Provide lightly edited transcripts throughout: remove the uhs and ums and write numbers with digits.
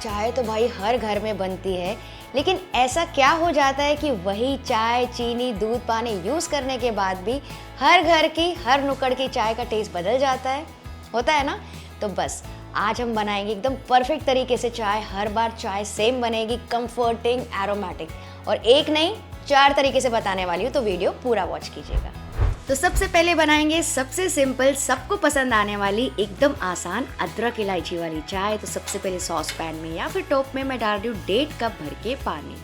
चाय तो भाई हर घर में बनती है, लेकिन ऐसा क्या हो जाता है कि वही चाय, चीनी, दूध, पानी यूज़ करने के बाद भी हर घर की हर नुक्कड़ की चाय का टेस्ट बदल जाता है? होता है ना? तो बस आज हम बनाएंगे एकदम परफेक्ट तरीके से चाय। हर बार चाय सेम बनेगी, कंफर्टिंग, एरोमेटिक, और एक नहीं 4 तरीके से बताने वाली हूँ, तो वीडियो पूरा वॉच कीजिएगा। तो सबसे पहले बनाएंगे सबसे सिंपल, सबको पसंद आने वाली, एकदम आसान अदरक इलायची वाली चाय। तो सबसे पहले सॉस पैन में या फिर टोप में मैं डाल रही हूँ 1.5 कप भर के पानी।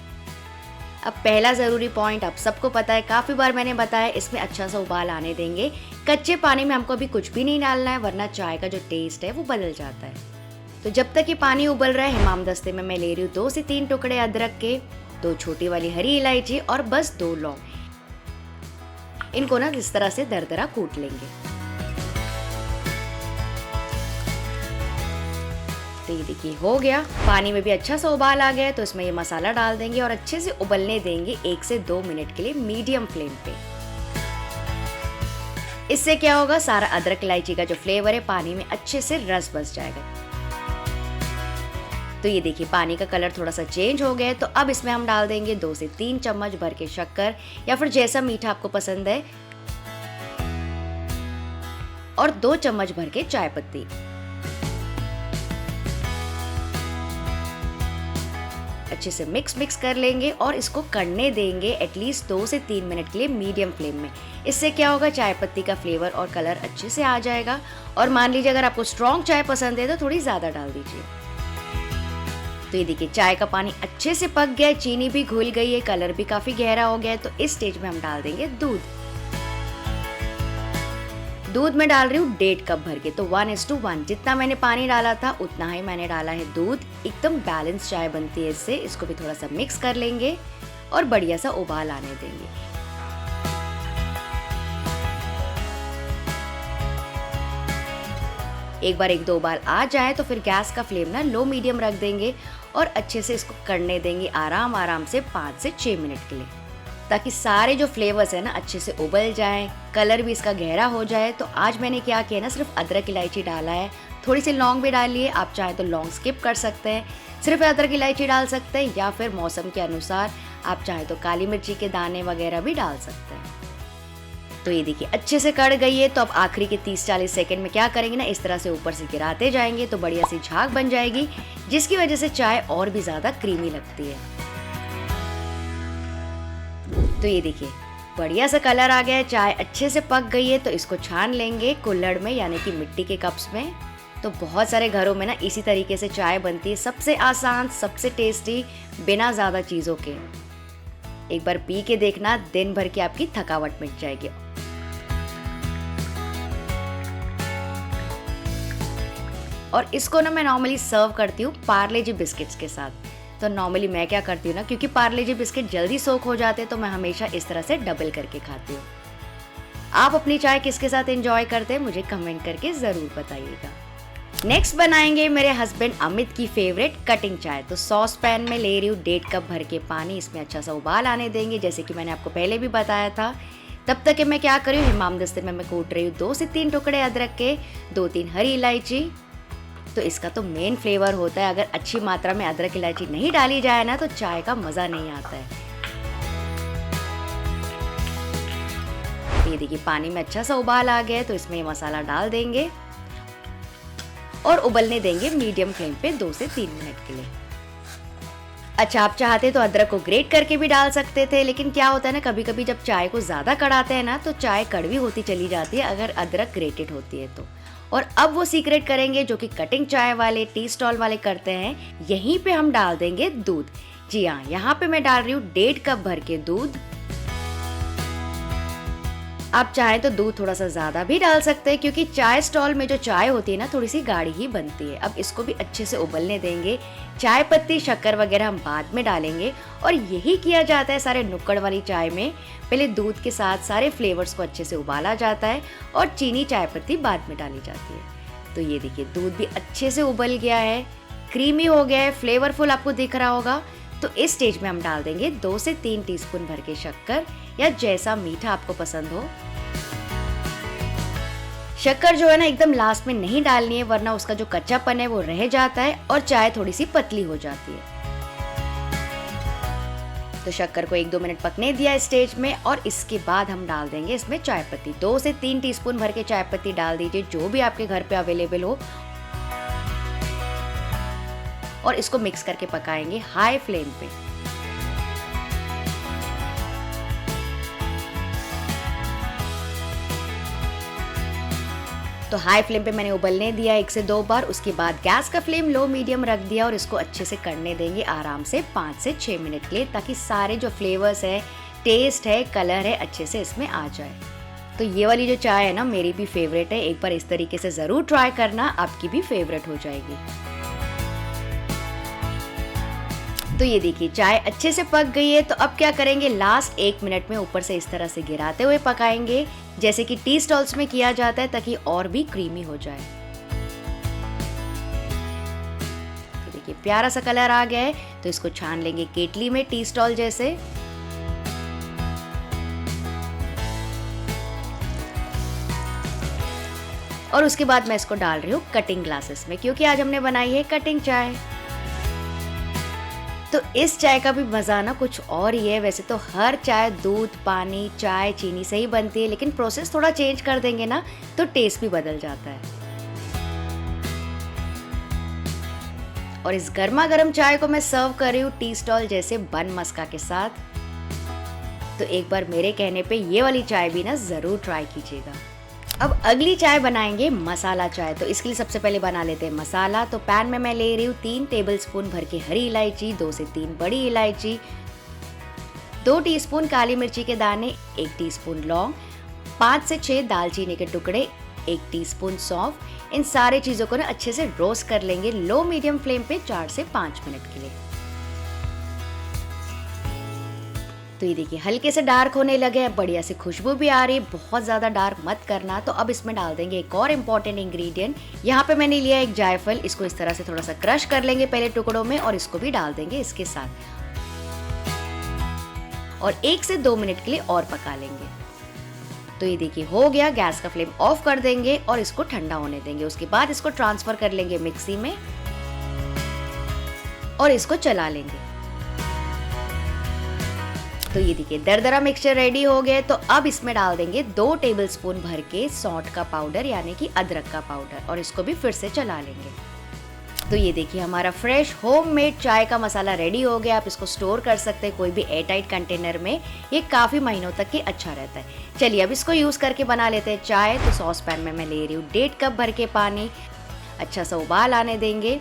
अब पहला ज़रूरी पॉइंट आप सबको पता है, काफ़ी बार मैंने बताया, इसमें अच्छा सा उबाल आने देंगे। कच्चे पानी में हमको अभी कुछ भी नहीं डालना है, वरना चाय का जो टेस्ट है वो बदल जाता है। तो जब तक ये पानी उबल रहा है, हिमामदस्ते में मैं ले रही हूँ 2 से 3 टुकड़े अदरक के, 2 छोटी वाली हरी इलायची और बस 2 लौंग। इनको ना इस तरह से दरदरा कूट लेंगे। तो ये देखिए हो गया, पानी में भी अच्छा सा उबाल आ गया है। तो इसमें ये मसाला डाल देंगे और अच्छे से उबलने देंगे 1 से 2 मिनट के लिए मीडियम फ्लेम पे। इससे क्या होगा, सारा अदरक इलायची का जो फ्लेवर है पानी में अच्छे से रस बस जाएगा। तो ये देखिए पानी का कलर थोड़ा सा चेंज हो गया है। तो अब इसमें हम डाल देंगे 2 से 3 चम्मच भर के शक्कर, या फिर जैसा मीठा आपको पसंद है, और 2 चम्मच भर के चाय पत्ती। अच्छे से मिक्स कर लेंगे और इसको कढ़ने देंगे एटलीस्ट 2 से 3 मिनट के लिए मीडियम फ्लेम में। इससे क्या होगा, चाय पत्ती का फ्लेवर और कलर अच्छे से आ जाएगा। और मान लीजिए अगर आपको स्ट्रॉन्ग चाय पसंद है तो थोड़ी ज़्यादा डाल दीजिए। तो ये देखिए चाय का पानी अच्छे से पक गया है, चीनी भी घुल गई है, कलर भी काफ़ी गहरा हो गया है। तो इस स्टेज में हम डाल देंगे दूध। दूध में डाल रही हूँ 1.5 कप भर के, तो 1:1, जितना मैंने पानी डाला था उतना ही मैंने डाला है दूध। एकदम बैलेंस चाय बनती है इससे। इसको भी थोड़ा सा मिक्स कर लेंगे और बढ़िया सा उबाल आने देंगे। एक बार 1-2 उबाल आ जाए तो फिर गैस का फ्लेम ना लो मीडियम रख देंगे और अच्छे से इसको कढ़ने देंगे आराम से 5 से 6 मिनट के लिए, ताकि सारे जो फ्लेवर्स है ना अच्छे से उबल जाएं, कलर भी इसका गहरा हो जाए। तो आज मैंने क्या किया ना, सिर्फ अदरक इलायची डाला है, थोड़ी सी लौंग भी डाली है। आप चाहे तो लौंग स्किप कर सकते हैं, सिर्फ अदरक इलायची डाल सकते हैं, या फिर मौसम के अनुसार आप चाहे तो काली मिर्ची के दाने वगैरह भी डाल सकते हैं। तो ये देखिए अच्छे से कढ़ गई है। तो अब आखिरी के 30-40 सेकंड में क्या करेंगे ना, इस तरह से ऊपर से गिराते जाएंगे तो बढ़िया सी झाग बन जाएगी, जिसकी वजह से चाय और भी ज़्यादा क्रीमी लगती है। तो ये देखिए बढ़िया सा कलर आ गया है, चाय अच्छे से पक गई है। तो इसको छान लेंगे कुल्हड़ में, यानी कि मिट्टी के कप्स में। तो बहुत सारे घरों में ना इसी तरीके से चाय बनती है, सबसे आसान, सबसे टेस्टी, बिना ज़्यादा चीज़ों के। एक बार पी के देखना, दिन भर की आपकी थकावट मिट जाएगी। और इसको ना मैं नॉर्मली सर्व करती हूँ पार्ले जी बिस्किट्स के साथ। तो नॉर्मली मैं क्या करती हूँ ना, क्योंकि पार्ले जी बिस्किट जल्दी सोख हो जाते हैं, तो मैं हमेशा इस तरह से डबल करके खाती हूँ। आप अपनी चाय किसके साथ एंजॉय करते हैं मुझे कमेंट करके ज़रूर बताइएगा। नेक्स्ट बनाएंगे मेरे हस्बैंड अमित की फेवरेट कटिंग चाय। तो सॉस पैन में ले रही हूँ 1.5 कप भर के पानी। इसमें अच्छा सा उबाल आने देंगे, जैसे कि मैंने आपको पहले भी बताया था। तब तक मैं क्या करी हूँ, हिमामदस्ते में मैं कूट रही हूँ 2 से 3 टुकड़े अदरक के, 2-3 हरी इलायची। तो इसका तो मेन फ्लेवर होता है, अगर अच्छी मात्रा में अदरक इलायची नहीं डाली जाए ना तो चाय का मज़ा नहीं आता है। ये देखिए पानी में अच्छा सा उबाल आ गया है। तो इसमें ये मसाला डाल देंगे और उबलने देंगे मीडियम फ्लेम पे 2 से 3 मिनट के लिए। अच्छा, आप चाहते तो अदरक को ग्रेट करके भी डाल सकते थे, लेकिन क्या होता है ना, कभी कभी जब चाय को ज़्यादा कढ़ाते हैं ना तो चाय कड़वी होती चली जाती है अगर अदरक ग्रेटेड होती है तो। और अब वो सीक्रेट करेंगे जो कि कटिंग चाय वाले, टी स्टॉल वाले करते हैं। यहीं पे हम डाल देंगे दूध। जी हाँ, यहाँ पे मैं डाल रही हूँ 1.5 कप भर के दूध। आप चाहें तो दूध थोड़ा सा ज़्यादा भी डाल सकते हैं, क्योंकि चाय स्टॉल में जो चाय होती है ना थोड़ी सी गाढ़ी ही बनती है। अब इसको भी अच्छे से उबलने देंगे। चाय पत्ती, शक्कर वगैरह हम बाद में डालेंगे, और यही किया जाता है सारे नुक्कड़ वाली चाय में। पहले दूध के साथ सारे फ्लेवर्स को अच्छे से उबाला जाता है और चीनी, चाय पत्ती बाद में डाली जाती है। तो ये देखिए दूध भी अच्छे से उबल गया है, क्रीमी हो गया है, फ्लेवरफुल आपको दिख रहा होगा। तो इस स्टेज में हम डाल देंगे 2 से 3 टीस्पून भर के शक्कर, या जैसा मीठा आपको पसंद हो। शक्कर जो है ना एकदम लास्ट में नहीं डालनी है, वरना उसका जो कच्चापन है वो रह जाता है और चाय थोड़ी सी पतली हो जाती है। तो शक्कर को 1-2 मिनट पकने दिया स्टेज में और इसके बाद हम डाल देंगे इसमें चाय पत्ती। 2 से 3 टीस्पून भर के चाय पत्ती डाल दीजिए, जो भी आपके घर पे अवेलेबल हो, और इसको मिक्स करके पकाएंगे हाई फ्लेम पे। तो हाई फ्लेम पे मैंने उबलने दिया 1 से 2 बार। उसके बाद गैस का फ्लेम लो मीडियम रख दिया और इसको अच्छे से करने देंगे आराम से 5 से 6 मिनट के लिए, ताकि सारे जो फ्लेवर्स है, टेस्ट है, कलर है, अच्छे से इसमें आ जाए। तो ये वाली जो चाय है ना मेरी भी फेवरेट है, एक बार इस तरीके से ज़रूर ट्राई करना, आपकी भी फेवरेट हो जाएगी। तो ये देखिए चाय अच्छे से पक गई है। तो अब क्या करेंगे, लास्ट 1 मिनट में ऊपर से इस तरह से गिराते हुए पकाएंगे, जैसे कि टी स्टॉल्स में किया जाता है, ताकि और भी क्रीमी हो जाए। तो देखिए प्यारा सा कलर आ गया है। तो इसको छान लेंगे केटली में टी स्टॉल जैसे। और उसके बाद मैं इसको डाल रही हूँ कटिंग ग्लासेस में, क्योंकि आज हमने बनाई है कटिंग चाय। तो इस चाय का भी मज़ा ना कुछ और ही है। वैसे तो हर चाय दूध, पानी, चाय, चीनी से ही बनती है, लेकिन प्रोसेस थोड़ा चेंज कर देंगे ना तो टेस्ट भी बदल जाता है। और इस गर्मा गर्म चाय को मैं सर्व कर रही हूँ टी स्टॉल जैसे बन मस्का के साथ। तो एक बार मेरे कहने पे ये वाली चाय भी ना ज़रूर ट्राई कीजिएगा। अब अगली चाय बनाएंगे मसाला चाय। तो इसके लिए सबसे पहले बना लेते हैं मसाला। तो पैन में मैं ले रही हूँ 3 टेबलस्पून भर के हरी इलायची, 2 से 3 बड़ी इलायची, 2 टीस्पून काली मिर्ची के दाने, 1 टीस्पून लौंग, 5 से 6 दालचीनी के टुकड़े, 1 टीस्पून सौंफ। इन सारे चीज़ों को ना अच्छे से रोस्ट कर लेंगे लो मीडियम फ्लेम पे 4 से 5 मिनट के लिए। तो ये देखिए हल्के से डार्क होने लगे हैं, बढ़िया से खुशबू भी आ रही है, बहुत ज़्यादा डार्क मत करना। तो अब इसमें डाल देंगे एक और इम्पॉर्टेंट इंग्रेडिएंट। यहाँ पे मैंने लिया एक जायफल, इसको इस तरह से थोड़ा सा क्रश कर लेंगे पहले टुकड़ों में, और इसको भी डाल देंगे इसके साथ, और 1 से 2 मिनट के लिए और पका लेंगे। तो ये देखिए हो गया। गैस का फ्लेम ऑफ कर देंगे और इसको ठंडा होने देंगे। उसके बाद इसको ट्रांसफर कर लेंगे मिक्सी में और इसको चला लेंगे। तो ये देखिए दरदरा मिक्सचर रेडी हो गए। तो अब इसमें डाल देंगे 2 टेबलस्पून भर के सौंठ का पाउडर, यानी कि अदरक का पाउडर, और इसको भी फिर से चला लेंगे। तो ये देखिए हमारा फ्रेश होममेड चाय का मसाला रेडी हो गया। आप इसको स्टोर कर सकते हैं कोई भी एयरटाइट कंटेनर में, ये काफ़ी महीनों तक के अच्छा रहता है। चलिए अब इसको यूज़ करके बना लेते हैं चाय। तो सॉस पैन में मैं ले रही हूँ 1.5 कप भर के पानी, अच्छा सा उबाल आने देंगे।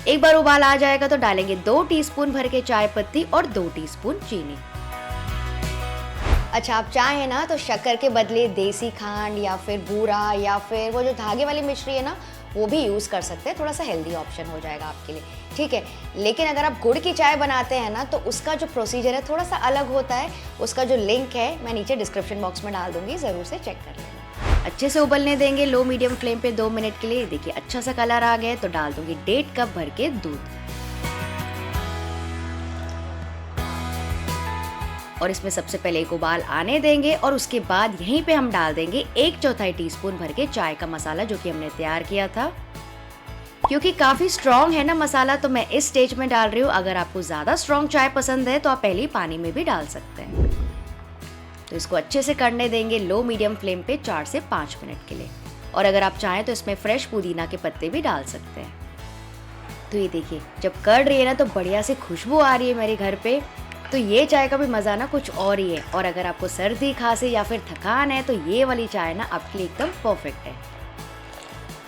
एक बार उबाल आ जाएगा तो डालेंगे 2 टीस्पून भर के चाय पत्ती और 2 टीस्पून चीनी। अच्छा, आप चाहें ना तो शक्कर के बदले देसी खांड या फिर बूरा या फिर वो जो धागे वाली मिश्री है ना, वो भी यूज़ कर सकते हैं। थोड़ा सा हेल्दी ऑप्शन हो जाएगा आपके लिए, ठीक है। लेकिन अगर आप गुड़ की चाय बनाते हैं ना, तो उसका जो प्रोसीजर है थोड़ा सा अलग होता है। उसका जो लिंक है मैं नीचे डिस्क्रिप्शन बॉक्स में डाल दूंगी, ज़रूर से चेक कर लेना। अच्छे से उबलने देंगे लो मीडियम फ्लेम पे 2 मिनट के लिए। देखिए अच्छा सा कलर आ गया है। तो डाल दूंगी 1.5 कप भर के दूध, और इसमें सबसे पहले एक उबाल आने देंगे और उसके बाद यहीं पे हम डाल देंगे 1/4 टीस्पून भर के चाय का मसाला, जो कि हमने तैयार किया था। क्योंकि काफ़ी स्ट्रॉन्ग है ना मसाला, तो मैं इस स्टेज में डाल रही हूँ। अगर आपको ज़्यादा स्ट्रॉन्ग चाय पसंद है तो आप पहले ही पानी में भी डाल सकते हैं। तो इसको अच्छे से करने देंगे लो मीडियम फ्लेम पे 4 से 5 मिनट के लिए। और अगर आप चाहें तो इसमें फ्रेश पुदीना के पत्ते भी डाल सकते हैं। तो ये देखिए जब कर रही है ना तो बढ़िया से खुशबू आ रही है मेरे घर पे। तो ये चाय का भी मज़ा ना कुछ और ही है। और अगर आपको सर्दी खांसी या फिर थकान है तो ये वाली चाय ना आपके लिए एकदम परफेक्ट है।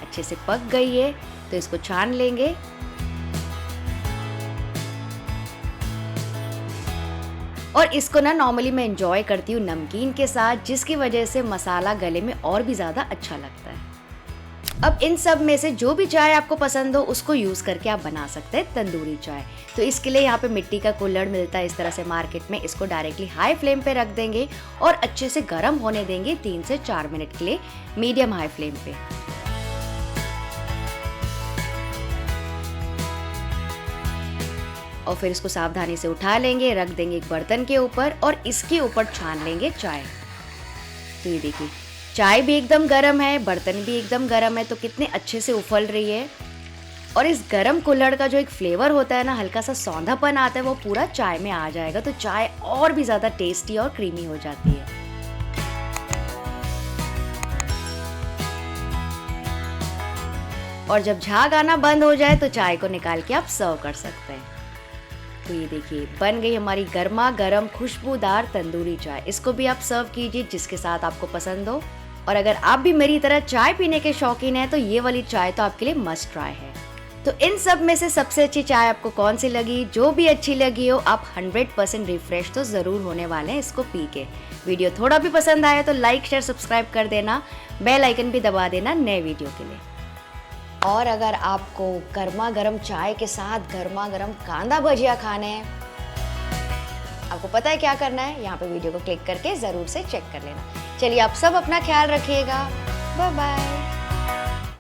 अच्छे से पक गई है तो इसको छान लेंगे। और इसको ना नॉर्मली मैं एंजॉय करती हूँ नमकीन के साथ, जिसकी वजह से मसाला गले में और भी ज़्यादा अच्छा लगता है। अब इन सब में से जो भी चाय आपको पसंद हो उसको यूज़ करके आप बना सकते हैं तंदूरी चाय। तो इसके लिए यहाँ पे मिट्टी का कुल्हड़ मिलता है इस तरह से मार्केट में। इसको डायरेक्टली हाई फ्लेम पे रख देंगे और अच्छे से गर्म होने देंगे 3 से 4 मिनट के लिए मीडियम हाई फ्लेम पे। और फिर इसको सावधानी से उठा लेंगे, रख देंगे एक बर्तन के ऊपर और इसके ऊपर छान लेंगे चाय। तो ये देखिए चाय भी एकदम गर्म है, बर्तन भी एकदम गर्म है, तो कितने अच्छे से उफल रही है। और इस गरम कुल्हड़ का जो एक फ्लेवर होता है ना, हल्का सा सौंधापन आता है, वो पूरा चाय में आ जाएगा, तो चाय और भी ज़्यादा टेस्टी और क्रीमी हो जाती है। और जब झाग आना बंद हो जाए तो चाय को निकाल के आप सर्व कर सकते हैं। तो ये देखिए बन गई हमारी गर्मा गर्म खुशबूदार तंदूरी चाय। इसको भी आप सर्व कीजिए जिसके साथ आपको पसंद हो। और अगर आप भी मेरी तरह चाय पीने के शौकीन हैं तो ये वाली चाय तो आपके लिए मस्ट ट्राई है। तो इन सब में से सबसे अच्छी चाय आपको कौन सी लगी? जो भी अच्छी लगी हो, आप 100% रिफ्रेश तो ज़रूर होने वाले हैं इसको पी के। वीडियो थोड़ा भी पसंद आया तो लाइक शेयर सब्सक्राइब कर देना, बेल आइकन भी दबा देना नए वीडियो के लिए। और अगर आपको गर्मा गर्म चाय के साथ गर्मा गर्म कांदा भजिया खाने हैं, आपको पता है क्या करना है, यहाँ पे वीडियो को क्लिक करके ज़रूर से चेक कर लेना। चलिए आप सब अपना ख्याल रखिएगा, बाय बाय।